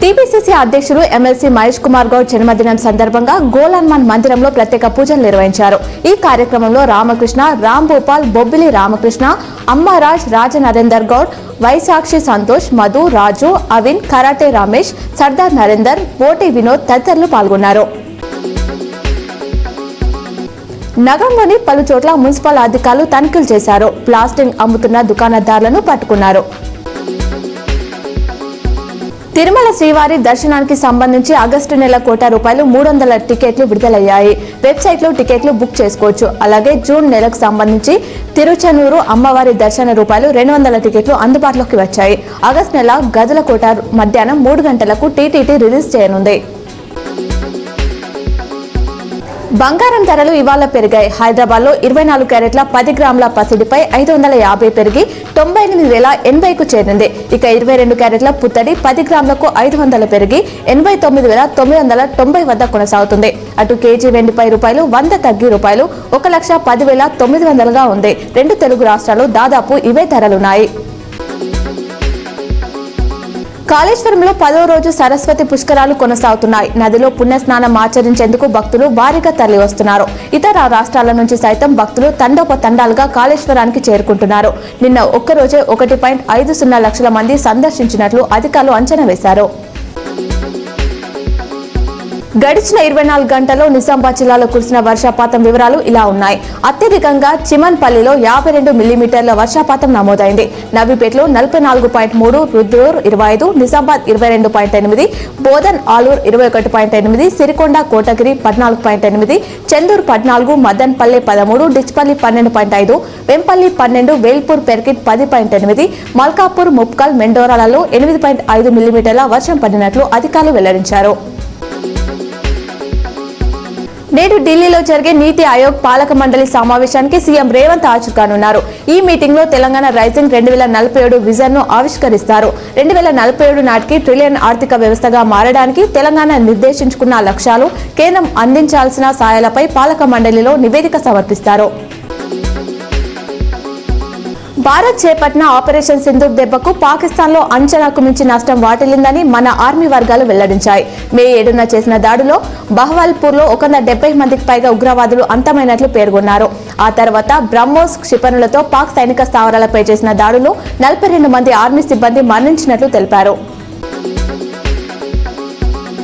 TPCC అధ్యక్షుడు MLC Mahesh Kumar Goud జన్మదినం సందర్భంగా గోలన్మాన్ మందిరంలో ప్రత్యేక పూజలు నిర్వహించారు. ఈ కార్యక్రమంలో రామకృష్ణ, రామ్ భూపాల్, బొబ్బిలి రామకృష్ణ, అమ్మారాజ్, రాజనరేందర్ గౌడ్, వైశాక్షి సంతోష్, మధు, రాజు, అవిన్, కరాటే రమేష్, సర్దార్ నరేందర్, బోటి వినోద్ తదితరులు పాల్గొన్నారు. నగరంలోని పలు చోట్ల మున్సిపల్ అధికారులు తనిఖీలు చేశారు. ప్లాస్టిక్ అమ్ముతున్న దుకాణదారులను పట్టుకున్నారు. తిరుమల శ్రీవారి దర్శనానికి సంబంధించి ఆగస్టు నెల ₹1,00,00,000 300 టికెట్లు విడుదలయ్యాయి. వెబ్సైట్లో టికెట్లు బుక్ చేసుకోవచ్చు. అలాగే జూన్ నెలకు సంబంధించి తిరుచనూరు అమ్మవారి దర్శన ₹200 టికెట్లు అందుబాటులోకి వచ్చాయి. ఆగస్టు నెల గదుల కోట మధ్యాహ్నం 3 గంటలకు టీటీడీ రిలీజ్ చేయనుంది. బంగారం ధరలు ఇవాళ పెరిగాయి. హైదరాబాద్ లో 24 క్యారెట్ల 10 గ్రాముల పసిడిపై 550 పెరిగి 98,080కు చేరింది. ఇక 22 క్యారెట్ల పుత్తడి 10 గ్రాములకు 500 పెరిగి 89,990 వద్ద కొనసాగుతుంది. అటు కేజీ వెండిపై ₹100 తగ్గి ₹1,10,900గా ఉంది. రెండు తెలుగు రాష్ట్రాలు దాదాపు ఇవే ధరలున్నాయి. కాళేశ్వరంలో 10వ రోజు సరస్వతి పుష్కరాలు కొనసాగుతున్నాయి. నదిలో పుణ్యస్నానం ఆచరించేందుకు భక్తులు భారీగా తరలి వస్తున్నారు. ఇతర రాష్ట్రాల నుంచి సైతం భక్తులు తండోపతండాలుగా కాళేశ్వరానికి చేరుకుంటున్నారు. నిన్న ఒక్కరోజే 1.50 లక్షల మంది సందర్శించినట్లు అధికారులు అంచనా వేశారు. గడిచిన 24 గంటల్లో నిజామాబాద్ జిల్లాలో కురిసిన వర్షపాతం వివరాలు ఇలా ఉన్నాయి. అత్యధికంగా చిమన్పల్లిలో 52 మిల్లీమీటర్ల వర్షపాతం నమోదైంది. నవీపేటలో 44.3, రుద్రూర్ 25, నిజామాబాద్ 22.8, బోధన్ ఆలూర్ 21.8, సిరికొండ కోటగిరి 14.8, చెందూరు 14, మదన్పల్లె 13, డిచ్పల్లి 12.5, వెంపల్లి 12, వేల్పూర్ పెర్కిట్ 10.8, మల్కాపూర్, ముప్కల్, మెండోరాలలో 8.5 మిల్లీమీటర్ల వర్షం పడినట్లు అధికారులు వెల్లడించారు. నేడు ఢిల్లీలో జరిగే నీతి ఆయోగ్ పాలక మండలి సమావేశానికి సీఎం రేవంత్ హాజరు కానున్నారు. ఈ మీటింగ్ లో తెలంగాణ రైజింగ్ 2047 విజన్ ను ఆవిష్కరిస్తారు. 2047 నాటికి ట్రిలియన్ ఆర్థిక వ్యవస్థగా మారడానికి తెలంగాణ నిర్దేశించుకున్న లక్ష్యాలు, కేంద్రం అందించాల్సిన సాయాలపై పాలక మండలిలో నివేదిక సమర్పిస్తారు. భారత్ చేపట్టిన ఆపరేషన్ సింధూర్ దెబ్బకు పాకిస్తాన్ లో అంచనాకు మించి నష్టం వాటిల్లిందని మన ఆర్మీ వర్గాలు వెల్లడించాయి. మే 7న చేసిన దాడిలో బహవల్పూర్ లో 170 మందికి పైగా ఉగ్రవాదులు అంతమైనట్లు పేర్కొన్నారు. ఆ తర్వాత బ్రహ్మోస్ క్షిపణులతో పాక్ సైనిక స్థావరాలపై చేసిన దాడులో 42 మంది ఆర్మీ సిబ్బంది మరణించినట్లు తెలిపారు.